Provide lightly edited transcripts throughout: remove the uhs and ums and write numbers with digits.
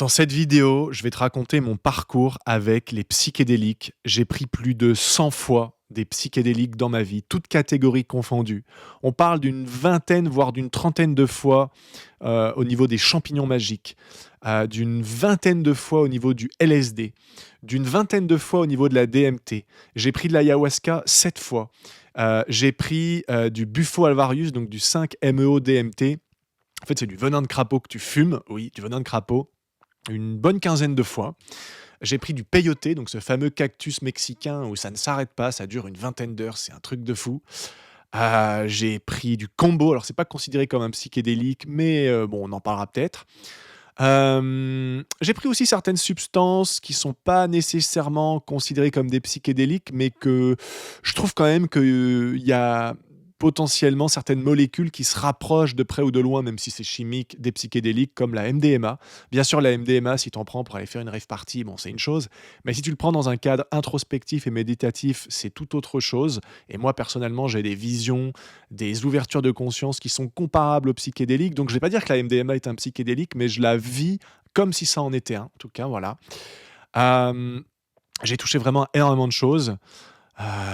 Dans cette vidéo, je vais te raconter mon parcours avec les psychédéliques. J'ai pris plus de 100 fois des psychédéliques dans ma vie, toutes catégories confondues. On parle d'une vingtaine, voire d'une trentaine de fois au niveau des champignons magiques, d'une vingtaine de fois au niveau du LSD, d'une vingtaine de fois au niveau de la DMT. J'ai pris de l'ayahuasca 7 fois. J'ai pris du Bufo alvarius, donc du 5-MeO-DMT. En fait, c'est du venin de crapaud que tu fumes, oui, du venin de crapaud, une bonne quinzaine de fois. J'ai pris du peyote, donc ce fameux cactus mexicain où ça ne s'arrête pas, ça dure une vingtaine d'heures, c'est un truc de fou. J'ai pris du combo, alors c'est pas considéré comme un psychédélique, mais bon, on en parlera peut-être. J'ai pris aussi certaines substances qui sont pas nécessairement considérées comme des psychédéliques, mais que je trouve quand même qu'il y a potentiellement certaines molécules qui se rapprochent de près ou de loin, même si c'est chimique, des psychédéliques, comme la MDMA. Bien sûr, la MDMA, si tu en prends pour aller faire une rave party, bon, c'est une chose, mais si tu le prends dans un cadre introspectif et méditatif, c'est tout autre chose. Et moi, personnellement, j'ai des visions, des ouvertures de conscience qui sont comparables aux psychédéliques. Donc, je vais pas dire que la MDMA est un psychédélique, mais je la vis comme si ça en était un. En tout cas, voilà. Euh, j'ai touché vraiment énormément de choses.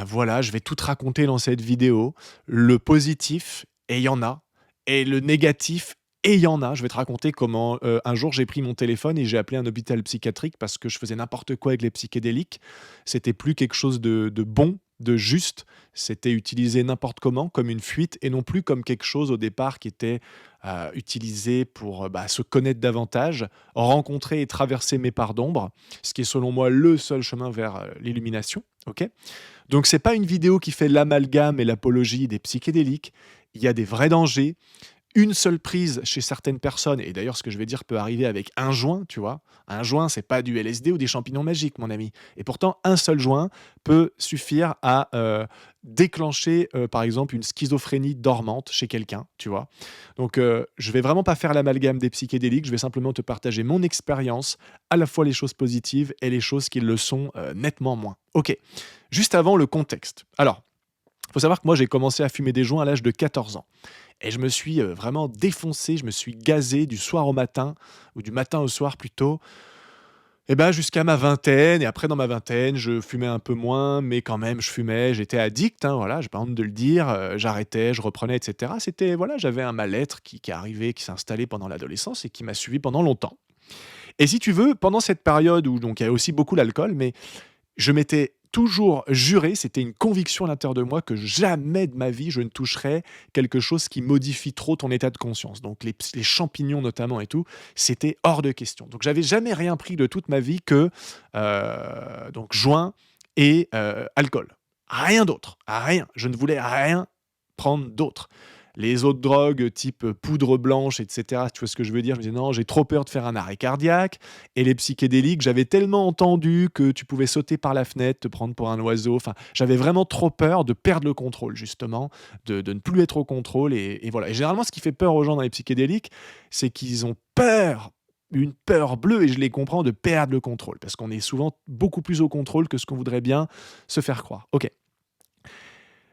Voilà, je vais tout te raconter dans cette vidéo. Le positif, et il y en a, et le négatif, et il y en a. Je vais te raconter comment un jour j'ai pris mon téléphone et j'ai appelé un hôpital psychiatrique parce que je faisais n'importe quoi avec les psychédéliques. C'était plus quelque chose de bon, de juste. C'était utilisé n'importe comment, comme une fuite, et non plus comme quelque chose au départ qui était utilisé pour se connaître davantage, rencontrer et traverser mes parts d'ombre, ce qui est selon moi le seul chemin vers l'illumination. Ok. Donc c'est pas une vidéo qui fait l'amalgame et l'apologie des psychédéliques. Il y a des vrais dangers. Une seule prise chez certaines personnes, et d'ailleurs ce que je vais dire peut arriver avec un joint, tu vois. Un joint, c'est pas du LSD ou des champignons magiques, mon ami. Et pourtant, un seul joint peut suffire à déclencher, par exemple, une schizophrénie dormante chez quelqu'un, tu vois. Donc je vais vraiment pas faire l'amalgame des psychédéliques, je vais simplement te partager mon expérience, à la fois les choses positives et les choses qui le sont nettement moins. Ok, juste avant le contexte. Alors, il faut savoir que moi j'ai commencé à fumer des joints à l'âge de 14 ans. Et je me suis vraiment défoncé, je me suis gazé du soir au matin, ou du matin au soir plutôt, et ben jusqu'à ma vingtaine. Et après, dans ma vingtaine, je fumais un peu moins, mais quand même, je fumais, j'étais addict, hein, voilà, j'ai pas honte de le dire, j'arrêtais, je reprenais, etc. C'était, voilà, j'avais un mal-être qui est arrivé, qui s'est installé pendant l'adolescence et qui m'a suivi pendant longtemps. Et si tu veux, pendant cette période où donc il y a aussi beaucoup l'alcool, mais je m'étais toujours juré, c'était une conviction à l'intérieur de moi, que jamais de ma vie je ne toucherais quelque chose qui modifie trop ton état de conscience. Donc les champignons notamment et tout, c'était hors de question. Donc j'avais jamais rien pris de toute ma vie que donc joint et alcool. Rien d'autre, rien. Je ne voulais rien prendre d'autre. Les autres drogues type poudre blanche, etc., tu vois ce que je veux dire? Je me disais: «Non, j'ai trop peur de faire un arrêt cardiaque», et les psychédéliques, j'avais tellement entendu que tu pouvais sauter par la fenêtre, te prendre pour un oiseau, enfin, j'avais vraiment trop peur de perdre le contrôle justement, de ne plus être au contrôle, et voilà. Et généralement, ce qui fait peur aux gens dans les psychédéliques, c'est qu'ils ont peur, une peur bleue, et je les comprends, de perdre le contrôle parce qu'on est souvent beaucoup plus au contrôle que ce qu'on voudrait bien se faire croire. OK.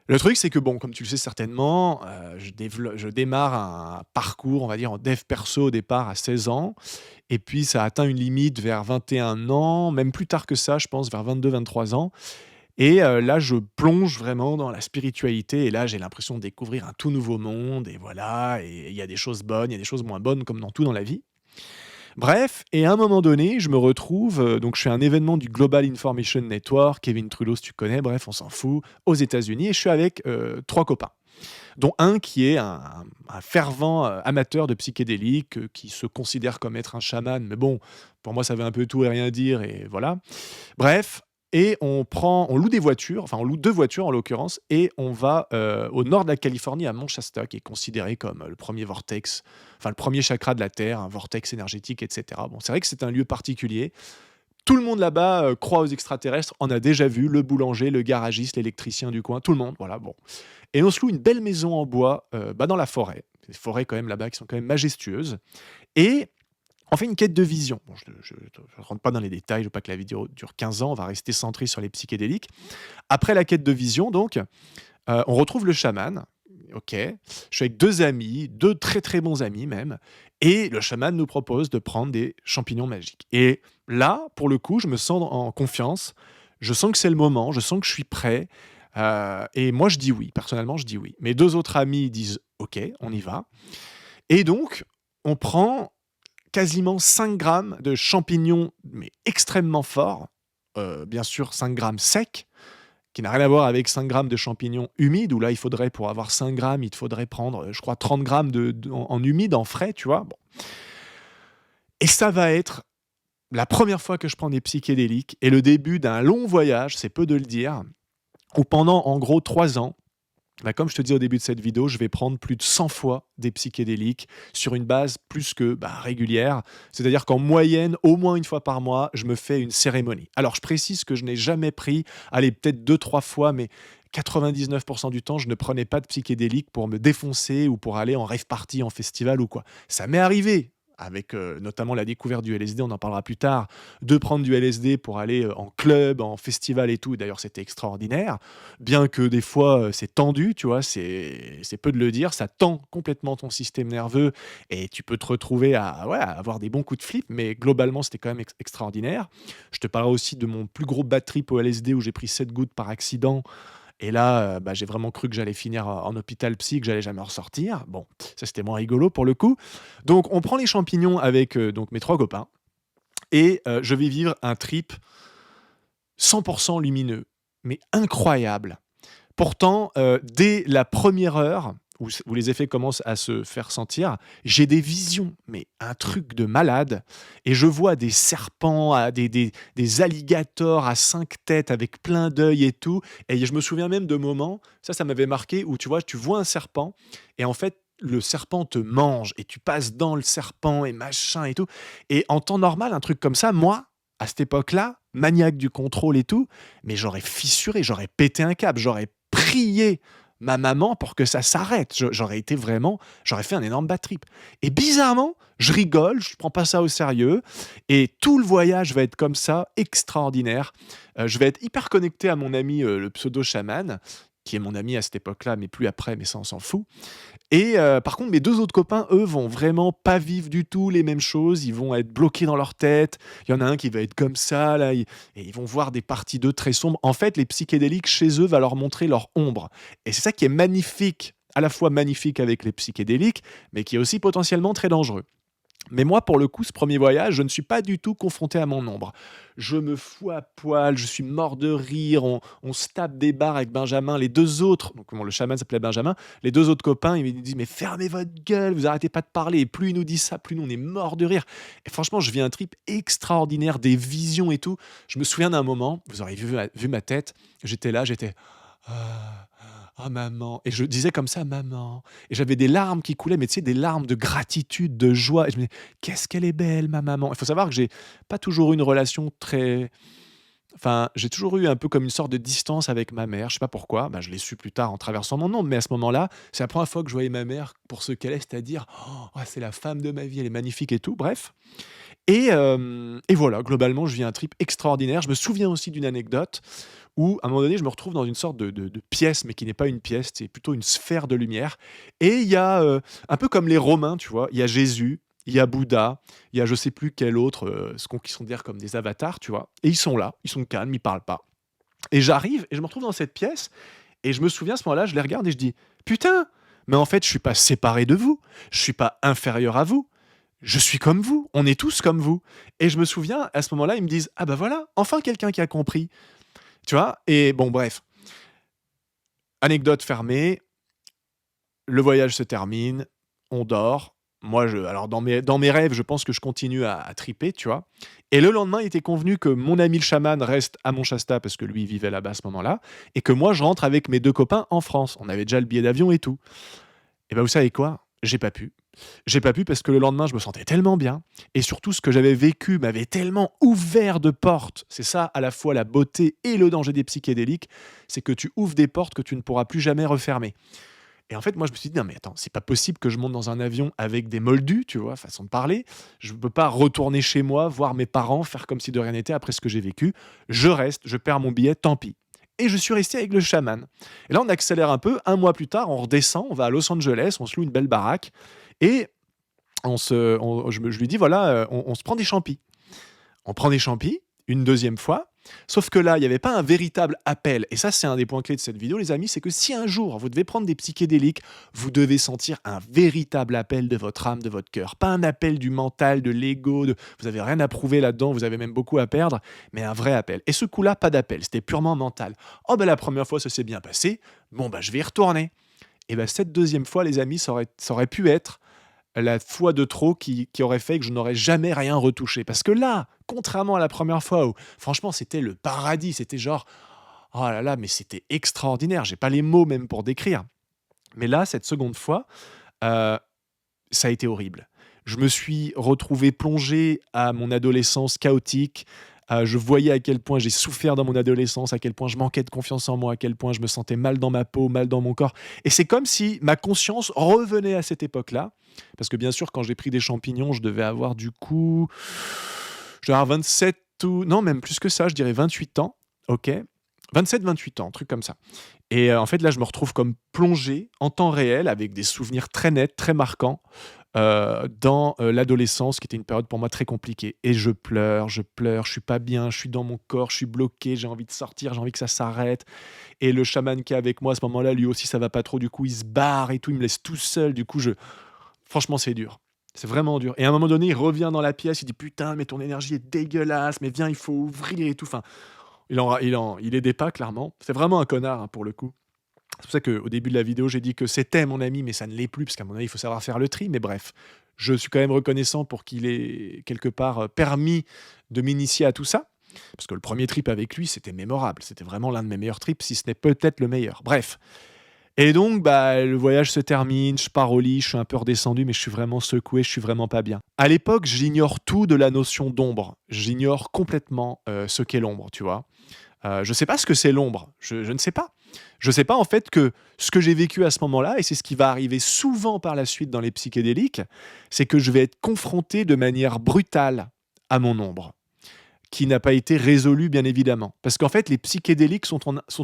Le truc, c'est que bon, comme tu le sais certainement, je démarre un parcours, on va dire, en dev perso au départ à 16 ans, et puis ça atteint une limite vers 21 ans, même plus tard que ça, je pense vers 22-23 ans, et là, je plonge vraiment dans la spiritualité, et là, j'ai l'impression de découvrir un tout nouveau monde, et voilà, et il y a des choses bonnes, il y a des choses moins bonnes comme dans tout dans la vie. Bref, et à un moment donné, je me retrouve, donc je fais un événement du Global Information Network, Kevin Trudeau, si tu connais, bref, on s'en fout, aux États-Unis, et je suis avec 3 copains, dont un qui est un fervent amateur de psychédéliques, qui se considère comme être un chaman, mais bon, pour moi, ça veut un peu tout et rien dire, et voilà. Bref, et on loue des voitures, enfin on loue 2 voitures en l'occurrence, et on va, au nord de la Californie, à Mount Shasta, qui est considéré comme, le premier vortex, enfin le premier chakra de la Terre, un vortex énergétique, et cetera. Bon, c'est vrai que c'est un lieu particulier. Tout le monde là-bas, croit aux extraterrestres, en a déjà vu, le boulanger, le garagiste, l'électricien du coin, tout le monde, voilà, bon. Et on se loue une belle maison en bois, dans la forêt. Des forêts quand même là-bas qui sont quand même majestueuses, et on fait une quête de vision. Bon, je rentre pas dans les détails, je veux pas que la vidéo dure 15 ans, on va rester centré sur les psychédéliques. Après la quête de vision donc, on retrouve le chaman. OK. Je suis avec 2 amis, 2 très, très bons amis même et le chaman nous propose de prendre des champignons magiques et là, pour le coup, je me sens en confiance. Je sens que c'est le moment, je sens que je suis prêt, et moi je dis oui. Personnellement, je dis oui. Mes 2 autres amis disent: «OK, on y va» et donc on prend quasiment 5 grammes de champignons, mais extrêmement forts, bien sûr 5 grammes secs, qui n'a rien à voir avec 5 grammes de champignons humides, où là, il faudrait pour avoir 5 grammes, il te faudrait prendre, je crois 30 grammes en humide, en frais, tu vois? Bon et ça va être la première fois que je prends des psychédéliques et le début d'un long voyage, c'est peu de le dire, où pendant en gros 3 ans, bah, comme je te dis au début de cette vidéo, je vais prendre plus de 100 fois des psychédéliques sur une base plus que régulière. C'est-à-dire qu'en moyenne, au moins une fois par mois, je me fais une cérémonie. Alors, je précise que je n'ai jamais pris, allez, peut-être deux, trois fois, mais 99% du temps, je ne prenais pas de psychédéliques pour me défoncer ou pour aller en rave party, en festival ou quoi. Ça m'est arrivé, avec notamment la découverte du LSD, on en parlera plus tard, de prendre du LSD pour aller en club, en festival et tout. D'ailleurs, c'était extraordinaire. Bien que des fois, c'est tendu, tu vois? C'est peu de le dire, ça tend complètement ton système nerveux et tu peux te retrouver à ouais, à avoir des bons coups de flip, mais globalement, c'était quand même extraordinaire. Je te parlerai aussi de mon plus gros bad trip au LSD où j'ai pris 7 gouttes par accident et là, j'ai vraiment cru que j'allais finir en hôpital psy, que j'allais jamais en ressortir. Bon, ça, c'était moins rigolo pour le coup. Donc on prend les champignons avec, donc mes 3 copains et je vais vivre un trip 100 lumineux, mais incroyable. Pourtant, dès la première heure où les effets commencent à se faire sentir, j'ai des visions, mais un truc de malade et je vois des serpents, à des alligators à 5 têtes avec plein d'œils et tout et je me souviens même de moments, ça m'avait marqué, où tu vois, tu vois un serpent et en fait, le serpent te mange et tu passes dans le serpent et machin et tout et en temps normal, un truc comme ça, moi, à cette époque-là, maniaque du contrôle et tout, mais j'aurais fissuré, j'aurais pété un câble, j'aurais prié ma maman pour que ça s'arrête. J'aurais été vraiment, j'aurais fait un énorme bad trip. Et bizarrement, je rigole, je prends pas ça au sérieux, et tout le voyage va être comme ça, extraordinaire. Je vais être hyper connecté à mon ami, le pseudo chaman, qui est mon ami à cette époque-là, mais plus après, mais ça on s'en fout. Et par contre, mes 2 autres copains, eux, vont vraiment pas vivre du tout les mêmes choses. Ils vont être bloqués dans leur tête. Il y en a un qui va être comme ça, là, et ils vont voir des parties d'eux très sombres. En fait, les psychédéliques, chez eux, va leur montrer leur ombre. Et c'est ça qui est magnifique, à la fois magnifique avec les psychédéliques, mais qui est aussi potentiellement très dangereux. Mais moi, pour le coup, ce premier voyage, je ne suis pas du tout confronté à mon ombre. Je me fous à poil, je suis mort de rire, on se tape des barres avec Benjamin, les 2 autres, donc bon, le chaman s'appelait Benjamin, les 2 autres copains, ils me disent: «Mais fermez votre gueule, vous arrêtez pas de parler» et plus ils nous disent ça, plus nous on est mort de rire et franchement, je vis un trip extraordinaire, des visions et tout. Je me souviens d'un moment, vous auriez vu ma tête, j'étais là, j'étais: «Ah, ah maman» et je disais comme ça: «Maman» et j'avais des larmes qui coulaient, mais tu sais, des larmes de gratitude, de joie et je me disais: «Qu'est-ce qu'elle est belle ma maman». Il faut savoir que j'ai pas toujours eu une relation très enfin, j'ai toujours eu un peu comme une sorte de distance avec ma mère, je sais pas pourquoi, je l'ai su plus tard en traversant mon ombre, mais à ce moment-là, c'est la première fois que je voyais ma mère pour ce qu'elle est, c'est-à-dire: «Oh, c'est la femme de ma vie, elle est magnifique et tout», bref et voilà, globalement, je vis un trip extraordinaire. Je me souviens aussi d'une anecdote où, à un moment donné, je me retrouve dans une sorte de pièce, mais qui n'est pas une pièce, c'est plutôt une sphère de lumière. Et il y a, un peu comme les Romains, tu vois, il y a Jésus, il y a Bouddha, il y a je sais plus quel autre, ce qu'on qui sont d'ailleurs comme des avatars, tu vois. Et ils sont là, ils sont calmes, ils parlent pas. Et j'arrive et je me retrouve dans cette pièce et je me souviens à ce moment-là, je les regarde et je dis: «Putain, mais en fait, je suis pas séparé de vous, je suis pas inférieur à vous, je suis comme vous, on est tous comme vous». Et je me souviens, à ce moment-là, ils me disent: «Ah bah voilà, enfin quelqu'un qui a compris». Tu vois? Et bon, bref, anecdote fermée, le voyage se termine, on dort. Moi, alors dans mes rêves, je pense que je continue à triper, tu vois? Et le lendemain, il était convenu que mon ami le chaman reste à Mont-Shasta parce que lui, il vivait là-bas à ce moment-là et que moi, je rentre avec mes 2 copains en France. On avait déjà le billet d'avion et tout. Et vous savez quoi? J'ai pas pu. J'ai pas pu parce que le lendemain, je me sentais tellement bien et surtout ce que j'avais vécu m'avait tellement ouvert de portes. C'est ça, à la fois la beauté et le danger des psychédéliques, c'est que tu ouvres des portes que tu ne pourras plus jamais refermer. Et en fait, moi, je me suis dit: «Non mais attends, c'est pas possible que je monte dans un avion avec des moldus», tu vois? Façon de parler. Je peux pas retourner chez moi, voir mes parents, faire comme si de rien n'était après ce que j'ai vécu. Je reste, je perds mon billet, tant pis. et je suis resté avec le chaman. Et là, on accélère un peu. Un mois plus tard, on redescend, on va à Los Angeles, on se loue une belle baraque et je lui dis voilà, on se prend des champis. On prend des champis, une deuxième fois, sauf que là, il n'y avait pas un véritable appel. Et ça, c'est un des points clés de cette vidéo, les amis, c'est que si un jour vous devez prendre des psychédéliques, vous devez sentir un véritable appel de votre âme, de votre cœur. Pas un appel du mental, de l'ego, vous n'avez rien à prouver là-dedans, vous avez même beaucoup à perdre, mais un vrai appel. Et ce coup-là, pas d'appel, c'était purement mental. Oh ben la première fois, ça s'est bien passé, bon ben je vais y retourner. Et ben cette deuxième fois, les amis, ça aurait pu être la fois de trop qui aurait fait que je n'aurais jamais rien retouché. Parce que là, contrairement à la première fois où franchement c'était le paradis, c'était genre, oh là là, mais c'était extraordinaire, j'ai pas les mots même pour décrire. Mais là, cette seconde fois, heu, ça a été horrible. Je me suis retrouvé plongé à mon adolescence chaotique. Je voyais à quel point j'ai souffert dans mon adolescence, à quel point je manquais de confiance en moi, à quel point je me sentais mal dans ma peau, mal dans mon corps. Et c'est comme si ma conscience revenait à cette époque-là. Parce que bien sûr, quand j'ai pris des champignons, je devais avoir du coup, je devais avoir 27 ou non, même plus que ça, je dirais 28 ans. OK. 27, 28 ans, un truc comme ça. Et en fait, là, je me retrouve comme plongé en temps réel avec des souvenirs très nets, très marquants, dans, l'adolescence qui était une période pour moi très compliquée et je pleure, je suis pas bien, je suis dans mon corps, je suis bloqué, j'ai envie de sortir, j'ai envie que ça s'arrête et le chaman qui est avec moi à ce moment-là, lui aussi, ça va pas trop, du coup, il se barre et tout, il me laisse tout seul, du coup, je franchement, c'est dur. C'est vraiment dur et à un moment donné, il revient dans la pièce, il dit: «Putain, mais ton énergie est dégueulasse, mais viens, il faut ouvrir et tout». Enfin, il aidait pas clairement. C'est vraiment un connard, hein, pour le coup. C'est pour ça qu'au début de la vidéo, j'ai dit que c'était mon ami, mais ça ne l'est plus, parce qu'à mon avis, il faut savoir faire le tri. Mais bref, je suis quand même reconnaissant pour qu'il ait quelque part permis de m'initier à tout ça. Parce que le premier trip avec lui, c'était mémorable. C'était vraiment l'un de mes meilleurs trips, si ce n'est peut-être le meilleur. Bref. Et donc, bah, le voyage se termine, je pars au lit, je suis un peu redescendu, mais je suis vraiment secoué, je suis vraiment pas bien. À l'époque, j'ignore tout de la notion d'ombre. J'ignore complètement ce qu'est l'ombre, tu vois. Je sais pas ce que c'est l'ombre, je ne sais pas. Je sais pas en fait que ce que j'ai vécu à ce moment-là, et c'est ce qui va arriver souvent par la suite dans les psychédéliques, c'est que je vais être confronté de manière brutale à mon ombre, qui n'a pas été résolue bien évidemment. Parce qu'en fait, les psychédéliques sont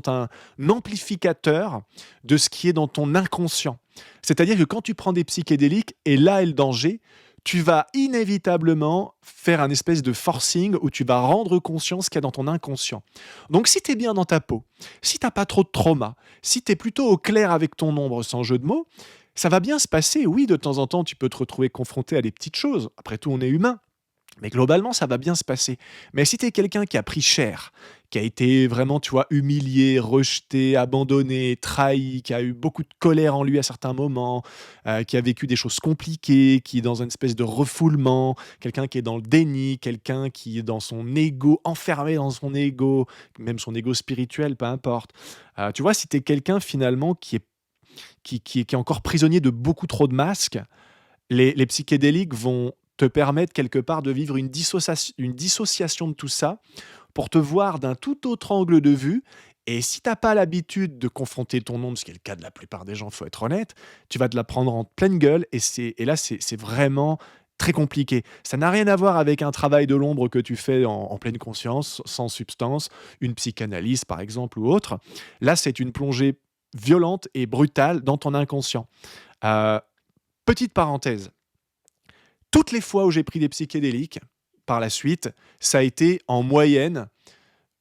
un amplificateur de ce qui est dans ton inconscient. C'est-à-dire que quand tu prends des psychédéliques, et là est le danger, tu vas inévitablement faire un espèce de forcing où tu vas rendre conscient ce qu'il y a dans ton inconscient. Donc si tu es bien dans ta peau, si tu pas trop de trauma, si tu es plutôt au clair avec ton ombre sans jeu de mots, ça va bien se passer. Oui, de temps en temps, tu peux te retrouver confronté à des petites choses. Après tout, on est humain. Mais globalement, ça va bien se passer. Mais si tu es quelqu'un qui a pris cher, qui a été vraiment, tu vois, humilié, rejeté, abandonné, trahi, qui a eu beaucoup de colère en lui à certains moments, qui a vécu des choses compliquées, qui est dans une espèce de refoulement, quelqu'un qui est dans le déni, quelqu'un qui est dans son ego, enfermé dans son ego, même son ego spirituel, peu importe. Tu vois, si tu es quelqu'un finalement qui est encore prisonnier de beaucoup trop de masques, les psychédéliques vont te permettre quelque part de vivre une dissociation de tout ça pour te voir d'un tout autre angle de vue. Et si t'as pas l'habitude de confronter ton ombre, ce qui est le cas de la plupart des gens, faut être honnête, tu vas te la prendre en pleine gueule et là c'est vraiment très compliqué. Ça n'a rien à voir avec un travail de l'ombre que tu fais en pleine conscience, sans substance, une psychanalyse par exemple ou autre. Là, c'est une plongée violente et brutale dans ton inconscient. Euh, Petite parenthèse, toutes les fois où j'ai pris des psychédéliques, par la suite, ça a été en moyenne,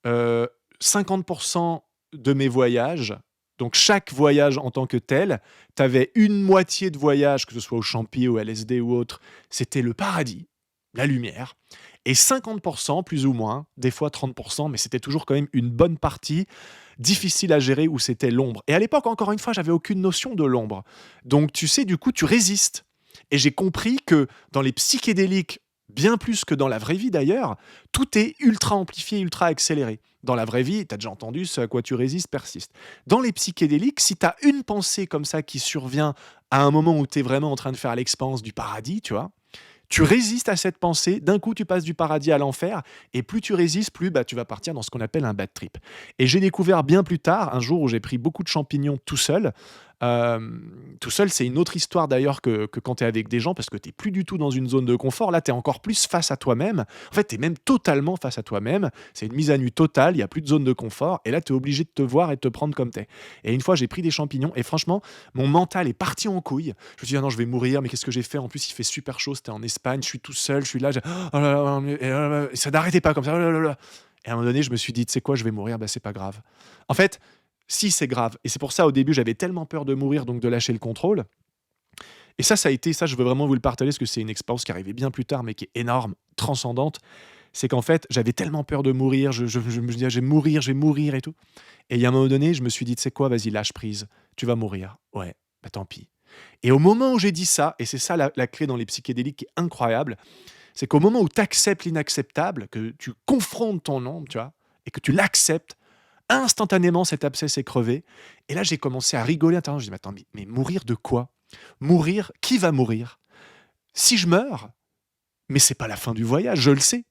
50 de mes voyages. Donc chaque voyage en tant que tel, tu avais une moitié de voyage, que ce soit au champi, au LSD ou autre, c'était le paradis, la lumière, et 50 plus ou moins, des fois 30 mais c'était toujours quand même une bonne partie, difficile à gérer, où c'était l'ombre. Et à l'époque, encore une fois, j'avais aucune notion de l'ombre. Donc tu sais, du coup, tu résistes. Et j'ai compris que dans les psychédéliques, bien plus que dans la vraie vie d'ailleurs, tout est ultra amplifié, ultra accéléré. Dans la vraie vie, tu as déjà entendu, ce à quoi tu résistes persiste. Dans les psychédéliques, si tu as une pensée comme ça qui survient à un moment où tu es vraiment en train de faire l'expérience du paradis, tu vois, tu résistes à cette pensée, d'un coup tu passes du paradis à l'enfer, et plus tu résistes, plus tu vas partir dans ce qu'on appelle un bad trip. Et j'ai découvert bien plus tard, un jour où j'ai pris beaucoup de champignons tout seul, Tout seul, c'est une autre histoire d'ailleurs que quand tu es avec des gens parce que tu es plus du tout dans une zone de confort. Là, tu es encore plus face à toi-même. En fait, tu es même totalement face à toi-même. C'est une mise à nu totale, il y a plus de zone de confort et là, tu es obligé de te voir et de te prendre comme tu es. Et une fois, j'ai pris des champignons et franchement, mon mental est parti en couille. Je me suis dit: «Ah non, je vais mourir, mais qu'est-ce que j'ai fait? En plus, il fait super chaud, c'était en Espagne, je suis tout seul, je suis là, oh là là, et ça n'arrêtait pas comme ça, oh là là là». Et à un moment donné, je me suis dit: «Tu sais quoi? Je vais mourir, bah, c'est pas grave». En fait, si, c'est grave et c'est pour ça, au début, j'avais tellement peur de mourir, donc de lâcher le contrôle et ça a été ça, je veux vraiment vous le partager parce que c'est une expérience qui est arrivée bien plus tard, mais qui est énorme, transcendante. C'est qu'en fait, j'avais tellement peur de mourir, je me disais: je vais mourir et tout» et il y a un moment donné, je me suis dit: «Tu sais quoi? Vas-y, lâche prise, tu vas mourir. Ouais, bah, tant pis». Et au moment où j'ai dit ça et c'est ça la clé dans les psychédéliques qui est incroyable, c'est qu'au moment où tu acceptes l'inacceptable, que tu confrontes ton ombre, tu vois? Et que tu l'acceptes, instantanément cet abcès s'est crevé et là j'ai commencé à rigoler intérieurement. Je dis: «Mais attends, mais mourir de quoi? Mourir? Qui va mourir? Si je meurs, mais c'est pas la fin du voyage, je le sais.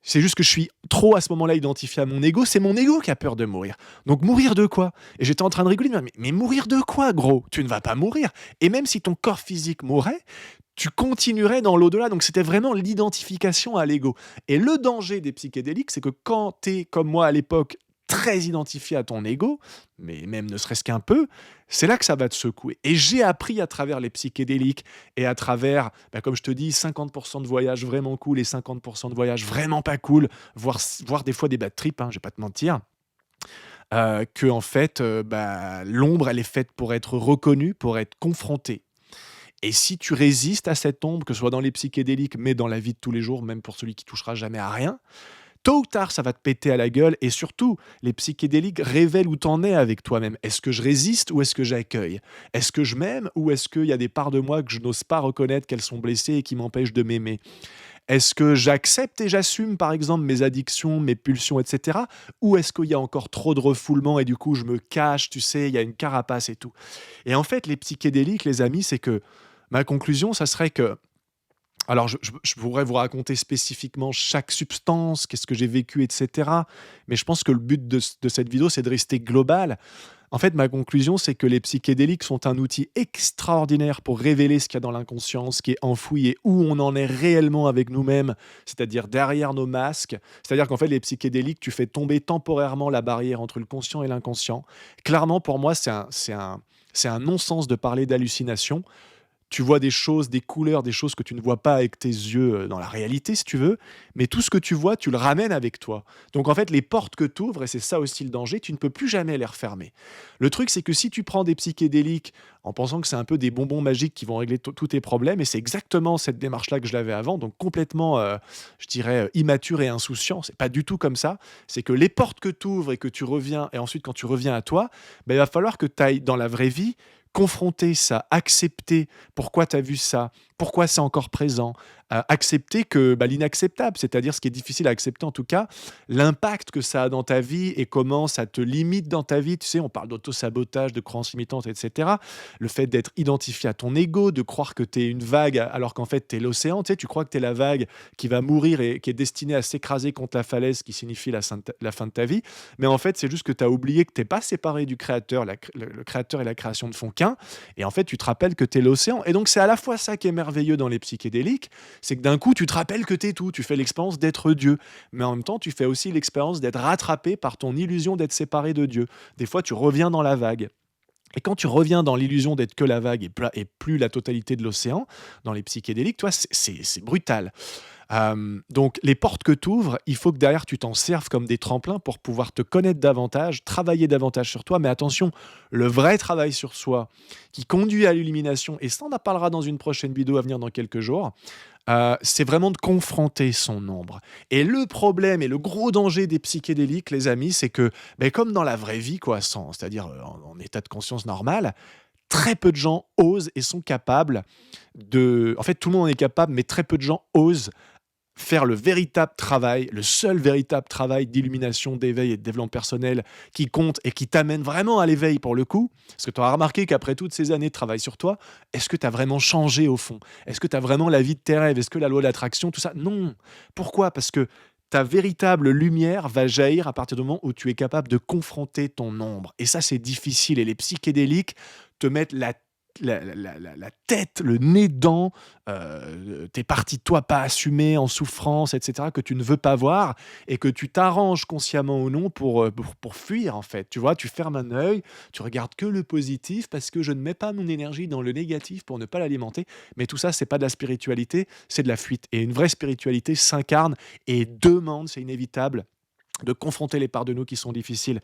C'est juste que je suis trop à ce moment-là identifié à mon ego, c'est mon ego qui a peur de mourir. Donc mourir de quoi?» Et j'étais en train de rigoler, mais mourir de quoi, gros? Tu ne vas pas mourir. Et même si ton corps physique mourrait, tu continuerais dans l'au-delà. Donc c'était vraiment l'identification à l'ego. Et le danger des psychédéliques, c'est que quand tu es comme moi à l'époque, très identifié à ton ego, mais même ne serait-ce qu'un peu, c'est là que ça va te secouer. Et j'ai appris à travers les psychédéliques et à travers, bah, comme je te dis, 50% de voyages vraiment cool et 50% de voyages vraiment pas cool, voire des fois des bad trips, hein, je vais pas te mentir, que en fait, bah, l'ombre, elle est faite pour être reconnue, pour être confrontée. Et si tu résistes à cette ombre, que ce soit dans les psychédéliques, mais dans la vie de tous les jours, même pour celui qui touchera jamais à rien, tôt ou tard, ça va te péter à la gueule et surtout, les psychédéliques révèlent où t'en es avec toi-même. Est-ce que je résiste ou est-ce que j'accueille? Est-ce que je m'aime ou est-ce qu'il y a des parts de moi que je n'ose pas reconnaître qu'elles sont blessées et qui m'empêchent de m'aimer? Est-ce que j'accepte et j'assume, par exemple, mes addictions, mes pulsions, et cetera? Ou est-ce qu'il y a encore trop de refoulement et du coup, je me cache, tu sais, il y a une carapace et tout? Et en fait, les psychédéliques, les amis, c'est que ma conclusion, ça serait que alors je pourrais vous raconter spécifiquement chaque substance, qu'est-ce que j'ai vécu et cetera, mais je pense que le but de cette vidéo, c'est de rester global. En fait, ma conclusion, c'est que les psychédéliques sont un outil extraordinaire pour révéler ce qu'il y a dans l'inconscient, ce qui est enfoui et où on en est réellement avec nous-mêmes, c'est-à-dire derrière nos masques. C'est-à-dire qu'en fait, les psychédéliques, tu fais tomber temporairement la barrière entre le conscient et l'inconscient. Clairement, pour moi, c'est un non-sens de parler d'hallucination. Tu vois des choses, des couleurs, des choses que tu ne vois pas avec tes yeux, dans la réalité, si tu veux, mais tout ce que tu vois, tu le ramènes avec toi. Donc en fait, les portes que tu ouvres et c'est ça aussi le danger, tu ne peux plus jamais les refermer. Le truc, c'est que si tu prends des psychédéliques en pensant que c'est un peu des bonbons magiques qui vont régler tous tes problèmes et c'est exactement cette démarche-là que je l'avais avant, donc complètement, je dirais, immature et insouciant. C'est pas du tout comme ça. C'est que les portes que tu ouvres et que tu reviens et ensuite quand tu reviens à toi, bah, il va falloir que tu ailles dans la vraie vie confronter ça, accepter pourquoi tu as vu ça, pourquoi c'est encore présent, accepter que bah, l'inacceptable, c'est-à-dire ce qui est difficile à accepter en tout cas, l'impact que ça a dans ta vie et comment ça te limite dans ta vie. Tu sais, on parle d'auto-sabotage, de croyances limitantes, etc. Le fait d'être identifié à ton ego, de croire que tu es une vague alors qu'en fait tu es l'océan, tu sais, tu crois que tu es la vague qui va mourir et qui est destinée à s'écraser contre la falaise qui signifie la fin de ta vie. Mais en fait, c'est juste que tu as oublié que tu n'es pas séparé du créateur, le créateur et la création ne font qu'un. Et en fait, tu te rappelles que tu es l'océan. Et donc, c'est à la fois ça qui est merveilleux dans les psychédéliques, c'est que d'un coup, tu te rappelles que tu es tout. Tu fais l'expérience d'être Dieu. Mais en même temps, tu fais aussi l'expérience d'être rattrapé par ton illusion d'être séparé de Dieu. Des fois, tu reviens dans la vague. Et quand tu reviens dans l'illusion d'être que la vague et plus la totalité de l'océan, dans les psychédéliques, toi, c'est brutal. Donc les portes que tu ouvres, il faut que derrière tu t'en serves comme des tremplins pour pouvoir te connaître davantage, travailler davantage sur toi. Mais attention, le vrai travail sur soi qui conduit à l'illumination, et ça on en parlera dans une prochaine vidéo à venir dans quelques jours, c'est vraiment de confronter son ombre. Et le problème et le gros danger des psychédéliques, les amis, c'est que, ben, comme dans la vraie vie, quoi, c'est-à-dire en état de conscience normal, très peu de gens osent et sont capables de... En fait, tout le monde en est capable, mais très peu de gens osent faire le véritable travail, le seul véritable travail d'illumination, d'éveil et de développement personnel qui compte et qui t'amène vraiment à l'éveil pour le coup. Parce que tu auras remarqué qu'après toutes ces années de travail sur toi, est-ce que tu as vraiment changé au fond? Est-ce que tu as vraiment la vie de tes rêves? Est-ce que la loi de l'attraction, tout ça? Non. Pourquoi? Parce que ta véritable lumière va jaillir à partir du moment où tu es capable de confronter ton ombre. Et ça, c'est difficile. Et les psychédéliques te mettent la tête, le nez dedans, tes parties de toi pas assumées, en souffrance, etc., que tu ne veux pas voir et que tu t'arranges consciemment ou non pour fuir, en fait. Tu vois, tu fermes un œil, tu regardes que le positif parce que je ne mets pas mon énergie dans le négatif pour ne pas l'alimenter. Mais tout ça, c'est pas de la spiritualité, c'est de la fuite. Et une vraie spiritualité s'incarne et demande, c'est inévitable, de confronter les parts de nous qui sont difficiles.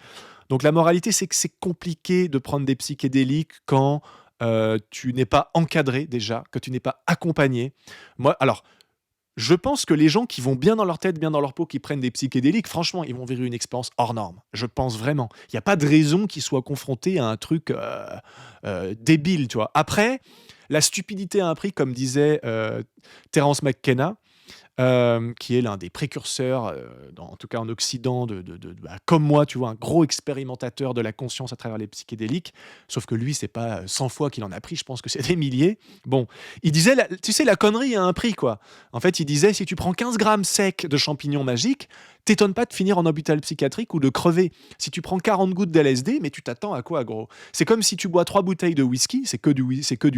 Donc la moralité, c'est que c'est compliqué de prendre des psychédéliques quand tu n'es pas encadré déjà, que tu n'es pas accompagné. Moi, alors, je pense que les gens qui vont bien dans leur tête, bien dans leur peau, qui prennent des psychédéliques, franchement, ils vont vivre une expérience hors norme. Je pense vraiment. Il n'y a pas de raison qu'ils soient confrontés à un truc débile, tu vois. Après, la stupidité a un prix, comme disait Terence McKenna, qui est l'un des précurseurs, en tout cas en Occident, comme moi, tu vois, un gros expérimentateur de la conscience à travers les psychédéliques. Sauf que lui, c'est pas 100 fois qu'il en a pris, je pense que c'est des milliers. Bon, il disait, tu sais, la connerie a un prix, quoi. En fait, il disait, si tu prends 15 grammes secs de champignons magiques, t'étonnes pas de finir en hôpital psychiatrique ou de crever. Si tu prends 40 gouttes d'LSD, mais tu t'attends à quoi, gros? C'est comme si tu bois 3 bouteilles de whisky, c'est que du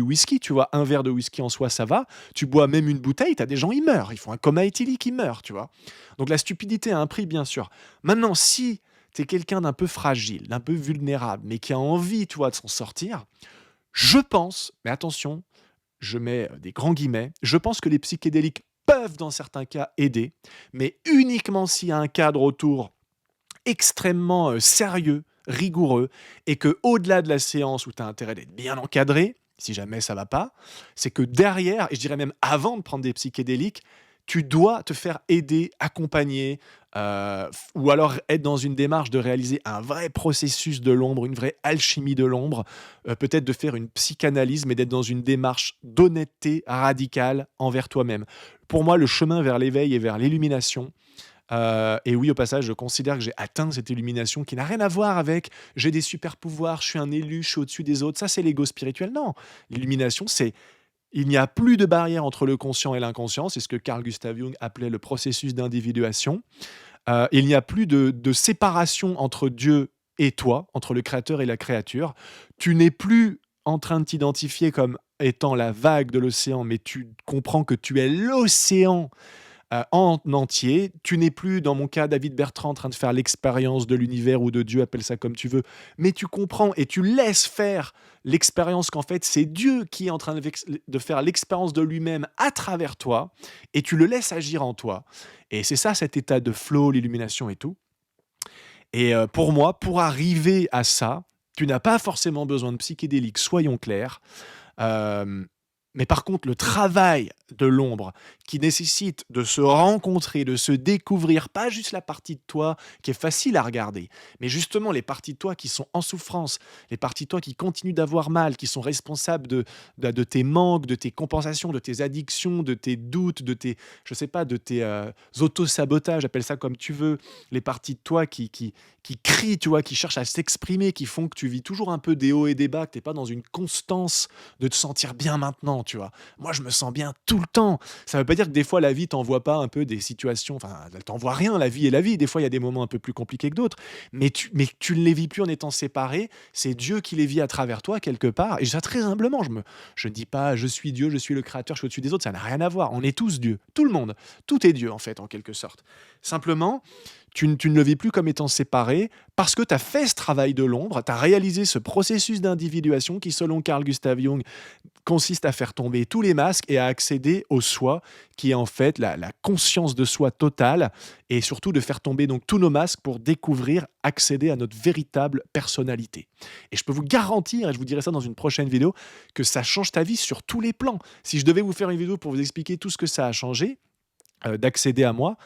whisky, tu vois, un verre de whisky en soi, ça va. Tu bois même une bouteille, t'as des gens, ils meurent. Ils font un coma éthylique, ils meurent, tu vois. Donc la stupidité a un prix, bien sûr. Maintenant, si t'es quelqu'un d'un peu fragile, d'un peu vulnérable, mais qui a envie, tu vois, de s'en sortir, je pense, mais attention, je mets des grands guillemets, je pense que les psychédéliques peuvent, dans certains cas, aider, mais uniquement s'il y a un cadre autour extrêmement sérieux, rigoureux, et que au-delà de la séance où tu as intérêt d'être bien encadré, si jamais ça va pas, c'est que derrière, et je dirais même avant de prendre des psychédéliques, tu dois te faire aider, accompagner, ou alors être dans une démarche de réaliser un vrai processus de l'ombre, une vraie alchimie de l'ombre, peut-être de faire une psychanalyse, mais d'être dans une démarche d'honnêteté radicale envers toi-même. Pour moi, le chemin vers l'éveil et vers l'illumination, et oui, au passage, je considère que j'ai atteint cette illumination qui n'a rien à voir avec j'ai des super pouvoirs, je suis un élu, je suis au-dessus des autres. Ça, c'est l'ego spirituel. Non, l'illumination, c'est il n'y a plus de barrière entre le conscient et l'inconscient. C'est ce que Carl Gustav Jung appelait le processus d'individuation. Il n'y a plus de séparation entre Dieu et toi, entre le créateur et la créature. Tu n'es plus en train de t'identifier comme étant la vague de l'océan, mais tu comprends que tu es l'océan en entier. Tu n'es plus, dans mon cas, David Bertrand, en train de faire l'expérience de l'univers ou de Dieu, appelle ça comme tu veux, mais tu comprends et tu laisses faire l'expérience qu'en fait, c'est Dieu qui est en train de faire l'expérience de lui-même à travers toi, et tu le laisses agir en toi. Et c'est ça, cet état de flow, l'illumination et tout. Et pour moi, pour arriver à ça, tu n'as pas forcément besoin de psychédéliques, soyons clairs. Euh, mais par contre, le travail de l'ombre qui nécessite de se rencontrer, de se découvrir, pas juste la partie de toi qui est facile à regarder, mais justement les parties de toi qui sont en souffrance, les parties de toi qui continuent d'avoir mal, qui sont responsables de tes manques, de tes compensations, de tes addictions, de tes doutes, de tes, je sais pas, de tes auto-sabotages, appelle ça comme tu veux, les parties de toi qui crient, tu vois, qui cherchent à s'exprimer, qui font que tu vis toujours un peu des hauts et des bas, que tu n'es pas dans une constance de te sentir bien maintenant, tu vois. Moi, je me sens bien tout le temps. Ça veut pas dire que des fois, la vie t'envoie pas un peu des situations, enfin, elle t'envoie rien, la vie est la vie. Des fois, il y a des moments un peu plus compliqués que d'autres, mais tu ne les vis plus en étant séparé. C'est Dieu qui les vit à travers toi, quelque part. Et ça, très humblement, je ne dis pas, je suis Dieu, je suis le créateur, je suis au-dessus des autres. Ça n'a rien à voir. On est tous Dieu. Tout le monde. Tout est Dieu, en fait, en quelque sorte. Simplement, tu ne le vis plus comme étant séparé parce que tu as fait ce travail de l'ombre, tu as réalisé ce processus d'individuation qui, selon Carl Gustav Jung, consiste à faire tomber tous les masques et à accéder au soi, qui est en fait la conscience de soi totale, et surtout de faire tomber donc tous nos masques pour découvrir, accéder à notre véritable personnalité. Et je peux vous garantir, et je vous dirai ça dans une prochaine vidéo, que ça change ta vie sur tous les plans. Si je devais vous faire une vidéo pour vous expliquer tout ce que ça a changé, d'accéder à moi,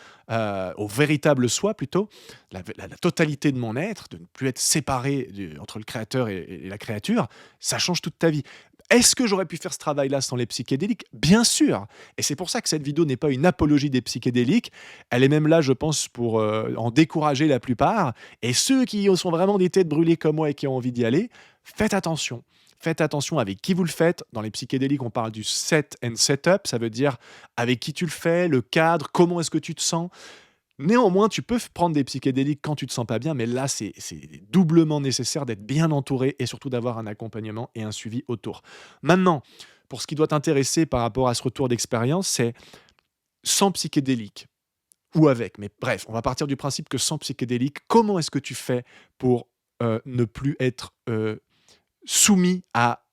au véritable soi plutôt, la totalité de mon être, de ne plus être séparé entre le créateur et la créature, ça change toute ta vie. Est-ce que j'aurais pu faire ce travail-là sans les psychédéliques? Bien sûr. Et c'est pour ça que cette vidéo n'est pas une apologie des psychédéliques. Elle est même là, je pense, pour en décourager la plupart. Et ceux qui sont vraiment des têtes brûlées comme moi et qui ont envie d'y aller, faites attention. Faites attention avec qui vous le faites. Dans les psychédéliques, on parle du set and setup. Ça veut dire avec qui tu le fais, le cadre, comment est-ce que tu te sens. Néanmoins, tu peux prendre des psychédéliques quand tu te sens pas bien, mais là, c'est doublement nécessaire d'être bien entouré et surtout d'avoir un accompagnement et un suivi autour. Maintenant, pour ce qui doit t'intéresser par rapport à ce retour d'expérience, c'est sans psychédélique ou avec, mais bref, on va partir du principe que sans psychédélique, comment est-ce que tu fais pour, ne plus être, soumis à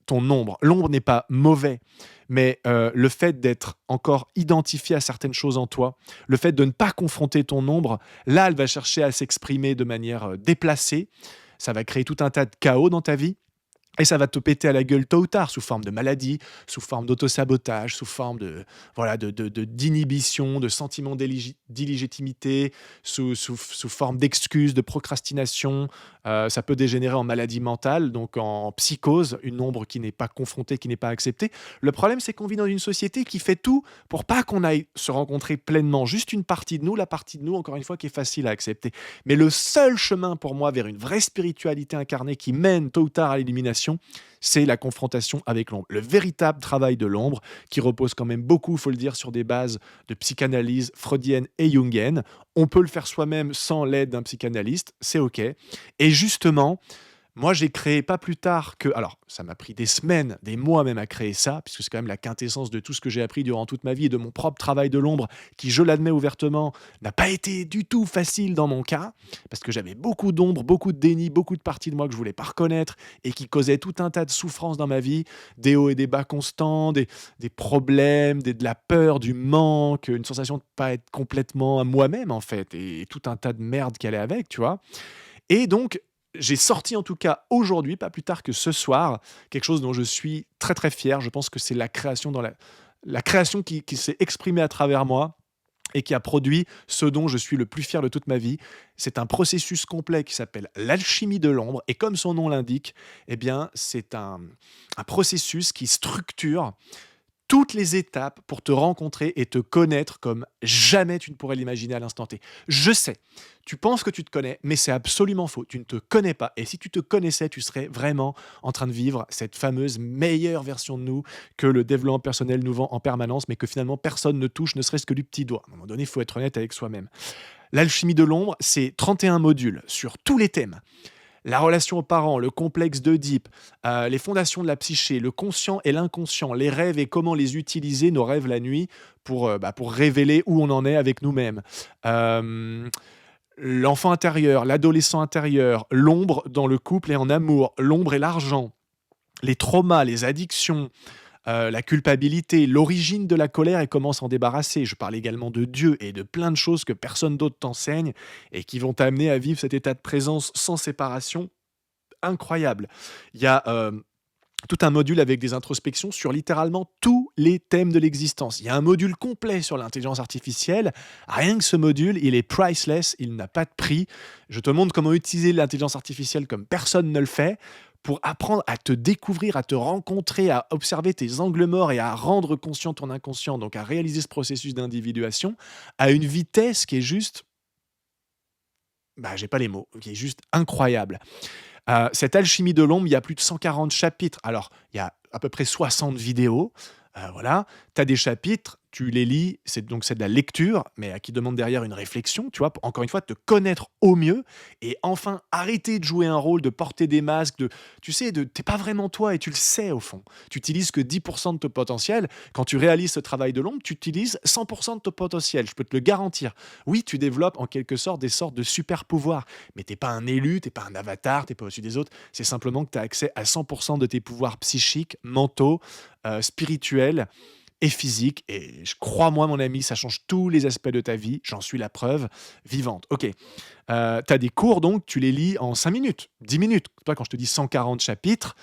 ton ombre? L'ombre n'est pas mauvais, mais, le fait d'être encore identifié à certaines choses en toi, le fait de ne pas confronter ton ombre, là, elle va chercher à s'exprimer de manière, déplacée. Ça va créer tout un tas de chaos dans ta vie et ça va te péter à la gueule tôt ou tard, sous forme de maladie, sous forme d'autosabotage, sous forme de voilà, d'inhibition, de sentiment d'illégitimité, sous forme d'excuses, de procrastination. Ça peut dégénérer en maladie mentale, donc en psychose, une ombre qui n'est pas confrontée, qui n'est pas acceptée. Le problème, c'est qu'on vit dans une société qui fait tout pour pas qu'on aille se rencontrer pleinement. Juste une partie de nous, la partie de nous, encore une fois, qui est facile à accepter. Mais le seul chemin pour moi vers une vraie spiritualité incarnée qui mène tôt ou tard à l'illumination, c'est la confrontation avec l'ombre. Le véritable travail de l'ombre, qui repose quand même beaucoup, il faut le dire, sur des bases de psychanalyse freudienne et jungienne. On peut le faire soi-même sans l'aide d'un psychanalyste, c'est OK. Et justement, moi, j'ai créé pas plus tard que alors ça m'a pris des semaines, des mois même à créer ça, puisque c'est quand même la quintessence de tout ce que j'ai appris durant toute ma vie et de mon propre travail de l'ombre qui, je l'admets ouvertement, n'a pas été du tout facile dans mon cas, parce que j'avais beaucoup d'ombre, beaucoup de déni, beaucoup de parties de moi que je voulais pas reconnaître et qui causaient tout un tas de souffrances dans ma vie, des hauts et des bas constants, des problèmes, de la peur, du manque, une sensation de pas être complètement à moi-même en fait et tout un tas de merde qui allait avec, tu vois? Et donc, j'ai sorti en tout cas aujourd'hui, pas plus tard que ce soir, quelque chose dont je suis très, très fier. Je pense que c'est la création dans la création qui s'est exprimée à travers moi et qui a produit ce dont je suis le plus fier de toute ma vie. C'est un processus complet qui s'appelle l'alchimie de l'ombre et comme son nom l'indique, eh bien, c'est un processus qui structure toutes les étapes pour te rencontrer et te connaître comme jamais tu ne pourrais l'imaginer à l'instant T. Je sais, tu penses que tu te connais, mais c'est absolument faux. Tu ne te connais pas. Et si tu te connaissais, tu serais vraiment en train de vivre cette fameuse meilleure version de nous que le développement personnel nous vend en permanence, mais que finalement personne ne touche, ne serait-ce que du petit doigt. À un moment donné, il faut être honnête avec soi-même. L'alchimie de l'ombre, c'est 31 modules sur tous les thèmes. La relation aux parents, le complexe d'Oedipe, les fondations de la psyché, le conscient et l'inconscient, les rêves et comment les utiliser, nos rêves la nuit, pour révéler où on en est avec nous-mêmes. Hem, L'enfant intérieur, l'adolescent intérieur, l'ombre dans le couple et en amour, l'ombre et l'argent, les traumas, les addictions, la culpabilité, l'origine de la colère et comment s'en débarrasser. Je parle également de Dieu et de plein de choses que personne d'autre t'enseigne et qui vont t'amener à vivre cet état de présence sans séparation incroyable. Il y a, tout un module avec des introspections sur littéralement tous les thèmes de l'existence. Il y a un module complet sur l'intelligence artificielle. Rien que ce module, il est priceless, il n'a pas de prix. Je te montre comment utiliser l'intelligence artificielle comme personne ne le fait pour apprendre à te découvrir, à te rencontrer, à observer tes angles morts et à rendre conscient ton inconscient, donc à réaliser ce processus d'individuation à une vitesse qui est juste, j'ai pas les mots, qui est juste incroyable. Cette alchimie de l'ombre, il y a plus de 140 chapitres. Alors, il y a à peu près 60 vidéos, voilà. Tu as des chapitres, tu les lis, c'est de la lecture, mais qui demande derrière une réflexion, tu vois? Pour encore une fois te connaître au mieux et enfin arrêter de jouer un rôle, de porter des masques, tu sais, tu pas vraiment toi et tu le sais au fond. Tu utilises que 10 de ton potentiel. Quand tu réalises ce travail de l'ombre, tu utilises 100 de ton potentiel, je peux te le garantir. Oui, tu développes en quelque sorte des sortes de super pouvoirs, mais t'es pas un élu, t'es pas un avatar, t'es pas au-dessus des autres. C'est simplement que tu as accès à 100 de tes pouvoirs psychiques, mentaux, spirituels et physiques. Et crois-moi, mon ami, ça change tous les aspects de ta vie. J'en suis la preuve vivante. Ok. Tu as des cours, donc, tu les lis en 5 minutes, 10 minutes. Toi, quand je te dis 140 chapitres,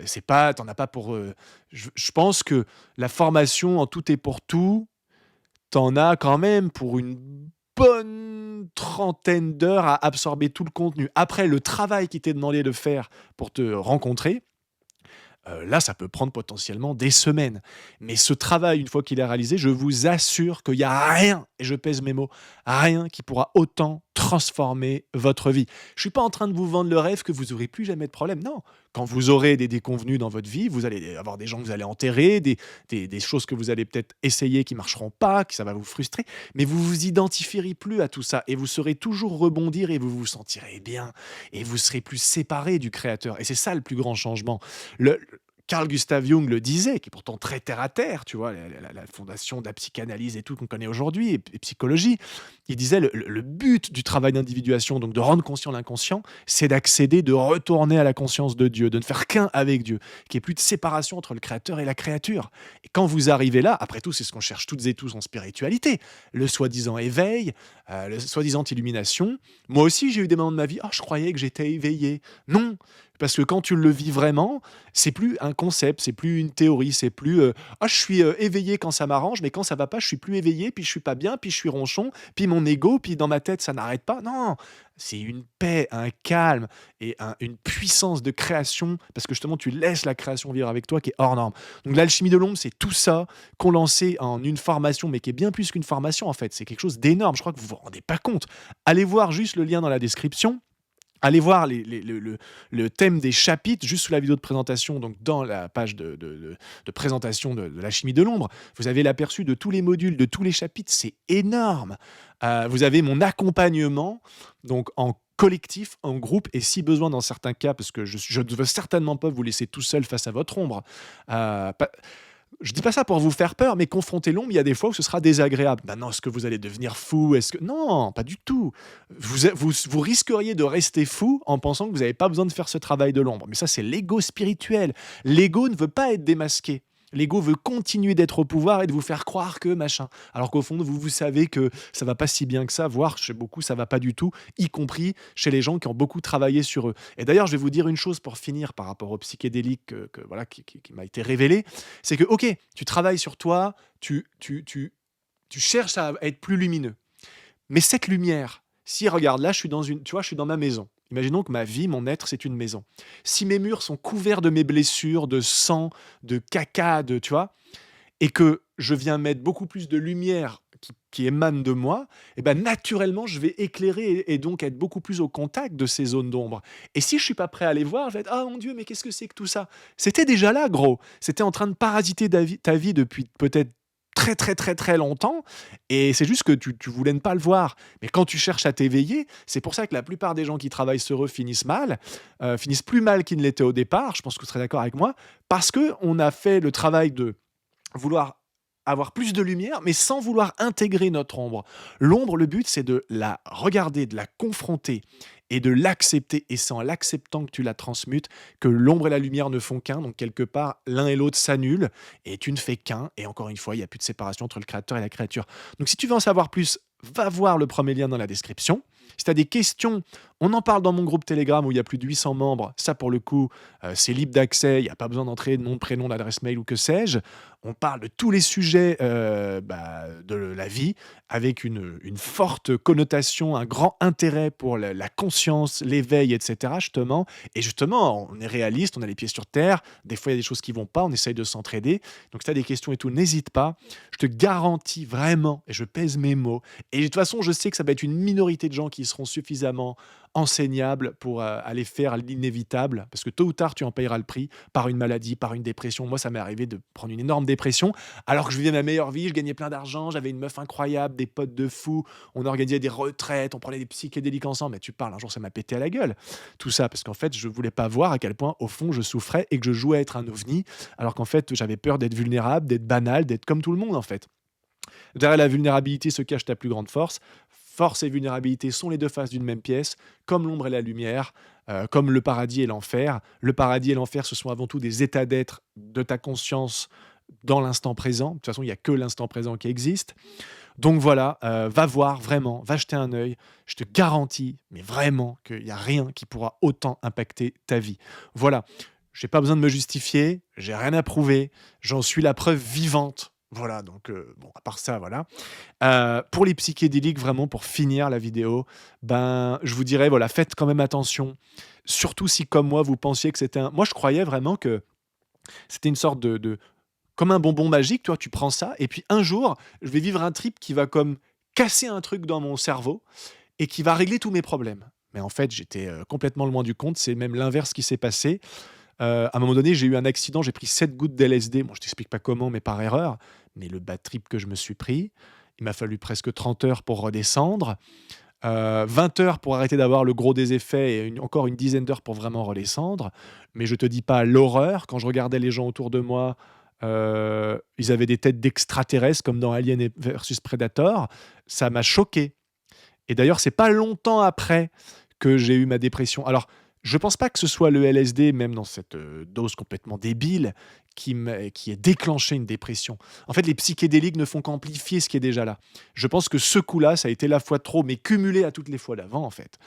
c'est pas, t'en as pas pour. Je pense que la formation en tout et pour tout, t'en as quand même pour une bonne trentaine d'heures à absorber tout le contenu. Après, le travail qui t'est demandé de faire pour te rencontrer, là, ça peut prendre potentiellement des semaines. Mais ce travail, une fois qu'il est réalisé, je vous assure qu'il y a rien, et je pèse mes mots, rien qui pourra autant transformer votre vie. Je suis pas en train de vous vendre le rêve que vous aurez plus jamais de problème. Non, quand vous aurez des déconvenues dans votre vie, vous allez avoir des gens que vous allez enterrer, des choses que vous allez peut-être essayer qui marcheront pas, que ça va vous frustrer, mais vous vous identifierez plus à tout ça et vous saurez toujours rebondir et vous vous sentirez bien et vous serez plus séparés du créateur et c'est ça le plus grand changement. Le Carl Gustav Jung le disait, qui est pourtant très terre à terre, tu vois? La fondation de la psychanalyse et tout qu'on connaît aujourd'hui et psychologie. Il disait le but du travail d'individuation, donc de rendre conscient l'inconscient, c'est d'accéder, de retourner à la conscience de Dieu, de ne faire qu'un avec Dieu, qu'il y ait plus de séparation entre le créateur et la créature. Et quand vous arrivez là, après tout, c'est ce qu'on cherche toutes et tous en spiritualité, le soi-disant éveil, le soi-disant illumination. Moi aussi, j'ai eu des moments de ma vie: «Ah, je croyais que j'étais éveillé». Non, parce que quand tu le vis vraiment, c'est plus un concept, c'est plus une théorie, c'est plus, «Ah, je suis, éveillé quand ça m'arrange, mais quand ça va pas, je suis plus éveillé, puis je suis pas bien, puis je suis ronchon, puis mon ego, puis dans ma tête, ça n'arrête pas». Non, c'est une paix, un calme et une puissance de création, parce que justement, tu laisses la création vivre avec toi qui est hors norme. Donc l'alchimie de l'ombre, c'est tout ça condensé en une formation, mais qui est bien plus qu'une formation, en fait. C'est quelque chose d'énorme, je crois que vous vous rendez pas compte. Allez voir juste le lien dans la description. Allez voir le thème des chapitres juste sous la vidéo de présentation, donc dans la page de présentation de la chimie de l'ombre. Vous avez l'aperçu de tous les modules, de tous les chapitres, c'est énorme. Vous avez mon accompagnement, donc en collectif, en groupe, et si besoin dans certains cas, parce que je ne veux certainement pas vous laisser tout seul face à votre ombre. Pas- je dis pas ça pour vous faire peur, mais confronter l'ombre, il y a des fois où ce sera désagréable. Maintenant, est-ce que vous allez devenir fou? Est-ce que non, pas du tout. Vous risqueriez de rester fou en pensant que vous n'avez pas besoin de faire ce travail de l'ombre. Mais ça, c'est l'ego spirituel. L'ego ne veut pas être démasqué. L'ego veut continuer d'être au pouvoir et de vous faire croire que machin. Alors qu'au fond, vous savez que ça va pas si bien que ça, voire chez beaucoup, ça va pas du tout, y compris chez les gens qui ont beaucoup travaillé sur eux. Et d'ailleurs, je vais vous dire une chose pour finir par rapport au psychédélique voilà, qui m'a été révélé, c'est que, ok, tu travailles sur toi, tu cherches à être plus lumineux. Mais cette lumière, si regarde, là, tu vois, je suis dans ma maison. Imaginons que ma vie, mon être, c'est une maison. Si mes murs sont couverts de mes blessures, de sang, de caca, tu vois, et que je viens mettre beaucoup plus de lumière qui émane de moi, et ben naturellement, je vais éclairer et donc être beaucoup plus au contact de ces zones d'ombre. Et si je suis pas prêt à les voir, je vais être: «Ah mon Dieu, mais qu'est-ce que c'est que tout ça?» C'était déjà là, gros. C'était en train de parasiter ta vie depuis peut-être très, très, très, très longtemps, et c'est juste que tu voulais ne pas le voir. Mais quand tu cherches à t'éveiller, c'est pour ça que la plupart des gens qui travaillent sur eux finissent mal, finissent plus mal qu'ils ne l'étaient au départ, je pense que vous serez d'accord avec moi, parce qu'on a fait le travail de vouloir avoir plus de lumière, mais sans vouloir intégrer notre ombre. L'ombre, le but, c'est de la regarder, de la confronter et de l'accepter. Et c'est en l'acceptant que tu la transmutes que l'ombre et la lumière ne font qu'un. Donc, quelque part, l'un et l'autre s'annulent et tu ne fais qu'un. Et encore une fois, il n'y a plus de séparation entre le créateur et la créature. Donc, si tu veux en savoir plus, va voir le premier lien dans la description. Si tu as des questions, on en parle dans mon groupe Telegram où il y a plus de 800 membres. Ça, pour le coup, c'est libre d'accès. Il n'y a pas besoin d'entrer de nom, de prénom, d'adresse mail ou que sais-je. On parle de tous les sujets de la vie avec une forte connotation, un grand intérêt pour la conscience, l'éveil, etc. Justement. Et justement, on est réaliste, on a les pieds sur terre. Des fois, il y a des choses qui vont pas. On essaye de s'entraider. Donc, si tu as des questions et tout, n'hésite pas. Je te garantis vraiment, et je pèse mes mots. Et de toute façon, je sais que ça va être une minorité de gens qui seront suffisamment enseignables pour aller faire l'inévitable, parce que tôt ou tard, tu en payeras le prix par une maladie, par une dépression. Moi, ça m'est arrivé de prendre une énorme dépression, alors que je vivais ma meilleure vie, je gagnais plein d'argent, j'avais une meuf incroyable, des potes de fou, on organisait des retraites, on prenait des psychédéliques ensemble. Mais tu parles, un jour, ça m'a pété à la gueule, tout ça, parce qu'en fait, je voulais pas voir à quel point, au fond, je souffrais et que je jouais à être un ovni, alors qu'en fait, j'avais peur d'être vulnérable, d'être banal, d'être comme tout le monde, en fait. Derrière la vulnérabilité se cache ta plus grande force. Force et vulnérabilité sont les deux faces d'une même pièce, comme l'ombre et la lumière, comme le paradis et l'enfer. Le paradis et l'enfer, ce sont avant tout des états d'être de ta conscience dans l'instant présent. De toute façon, il n'y a que l'instant présent qui existe. Donc voilà, va voir vraiment, va jeter un œil. Je te garantis, mais vraiment, qu'il n'y a rien qui pourra autant impacter ta vie. Voilà, j'ai pas besoin de me justifier, j'ai rien à prouver, j'en suis la preuve vivante. Voilà, donc bon, à part ça, voilà. Pour les psychédéliques, vraiment, pour finir la vidéo, ben, je vous dirais, voilà, faites quand même attention. Surtout si, comme moi, vous pensiez que c'était un... Moi, je croyais vraiment que c'était une sorte comme un bonbon magique, toi, tu prends ça, et puis un jour, je vais vivre un trip qui va comme casser un truc dans mon cerveau et qui va régler tous mes problèmes. Mais en fait, j'étais complètement loin du compte. C'est même l'inverse qui s'est passé. À un moment donné, j'ai eu un accident, j'ai pris 7 gouttes d'LSD. Bon, je t'explique pas comment, mais par erreur. Mais le bad trip que je me suis pris, il m'a fallu presque 30 heures pour redescendre, 20 heures pour arrêter d'avoir le gros des effets et encore une dizaine d'heures pour vraiment redescendre. Mais je te dis pas l'horreur, quand je regardais les gens autour de moi, ils avaient des têtes d'extraterrestres comme dans Alien et versus Predator. Ça m'a choqué. Et d'ailleurs, c'est pas longtemps après que j'ai eu ma dépression. Alors, je pense pas que ce soit le LSD, même dans cette, dose complètement débile, qui ait déclenché une dépression. En fait, les psychédéliques ne font qu'amplifier ce qui est déjà là. Je pense que ce coup-là, ça a été la fois trop, mais cumulé à toutes les fois d'avant, en fait,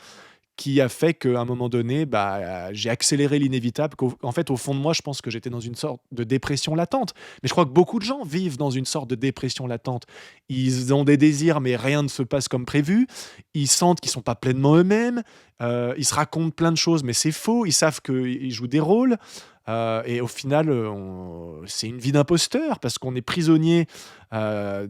qui a fait qu'à un moment donné, bah, j'ai accéléré l'inévitable, qu'en fait, au fond de moi, je pense que j'étais dans une sorte de dépression latente. Mais je crois que beaucoup de gens vivent dans une sorte de dépression latente. Ils ont des désirs, mais rien ne se passe comme prévu. Ils sentent qu'ils sont pas pleinement eux-mêmes. Ils se racontent plein de choses, mais c'est faux. Ils savent qu'ils jouent des rôles. Et au final, c'est une vie d'imposteur parce qu'on est prisonnier euh,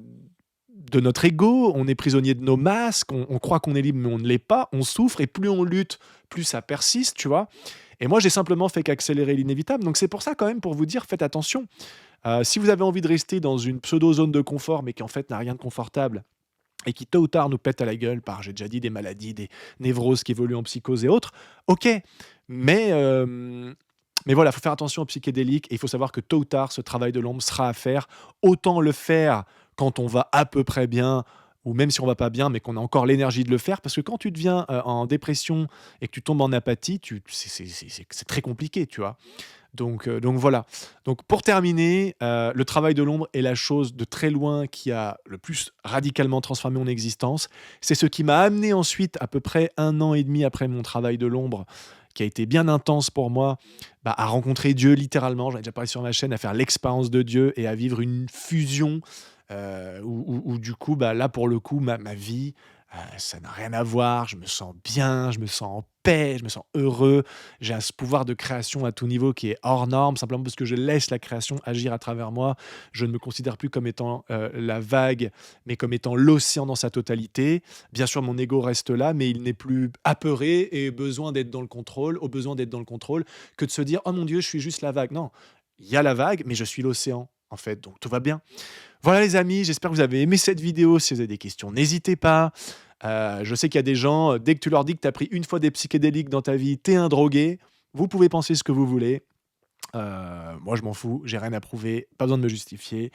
de notre ego, on est prisonnier de nos masques, on croit qu'on est libre mais on ne l'est pas, on souffre et plus on lutte, plus ça persiste, tu vois. Et moi, j'ai simplement fait qu'accélérer l'inévitable. Donc c'est pour ça quand même, pour vous dire, faites attention. Si vous avez envie de rester dans une pseudo-zone de confort, mais qui en fait n'a rien de confortable, et qui tôt ou tard nous pète à la gueule par, j'ai déjà dit, des maladies, des névroses qui évoluent en psychose et autres, ok. Mais, euh, mais voilà, il faut faire attention aux psychédéliques et il faut savoir que tôt ou tard, ce travail de l'ombre sera à faire. Autant le faire quand on va à peu près bien, ou même si on va pas bien, mais qu'on a encore l'énergie de le faire, parce que quand tu deviens en dépression et que tu tombes en apathie, c'est très compliqué, tu vois. Donc voilà. Donc pour terminer, le travail de l'ombre est la chose de très loin qui a le plus radicalement transformé mon existence. C'est ce qui m'a amené ensuite, à peu près 1 an et demi après mon travail de l'ombre, qui a été bien intense pour moi, bah, à rencontrer Dieu littéralement, j'en ai déjà parlé sur ma chaîne, à faire l'expérience de Dieu et à vivre une fusion où du coup, bah, là pour le coup, ma vie, ça n'a rien à voir, je me sens bien, je me sens en paix, je me sens heureux, j'ai ce pouvoir de création à tout niveau qui est hors norme, simplement parce que je laisse la création agir à travers moi. Je ne me considère plus comme étant la vague, mais comme étant l'océan dans sa totalité. Bien sûr, mon ego reste là, mais il n'est plus apeuré et besoin d'être dans le contrôle, au besoin d'être dans le contrôle, que de se dire: «Oh mon Dieu, je suis juste la vague». Non, il y a la vague, mais je suis l'océan, en fait, donc tout va bien. Voilà les amis, j'espère que vous avez aimé cette vidéo. Si vous avez des questions, n'hésitez pas. Je sais qu'il y a des gens, dès que tu leur dis que tu as pris une fois des psychédéliques dans ta vie, tu es un drogué. Vous pouvez penser ce que vous voulez. Moi, je m'en fous, j'ai rien à prouver, pas besoin de me justifier.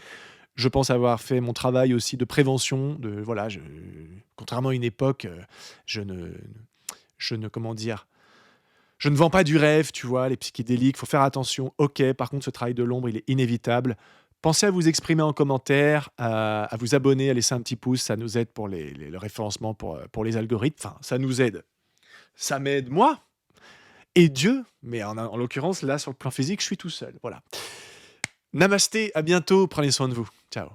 Je pense avoir fait mon travail aussi de prévention, de voilà, contrairement à une époque, je ne comment dire? Je ne vends pas du rêve, tu vois? Les psychédéliques, faut faire attention. OK, par contre, ce travail de l'ombre, il est inévitable. Pensez à vous exprimer en commentaire, à vous abonner, à laisser un petit pouce, ça nous aide pour le référencement, pour les algorithmes. Enfin, ça nous aide. Ça m'aide moi et Dieu, mais en l'occurrence, là, sur le plan physique, je suis tout seul. Voilà. Namasté, à bientôt, prenez soin de vous. Ciao.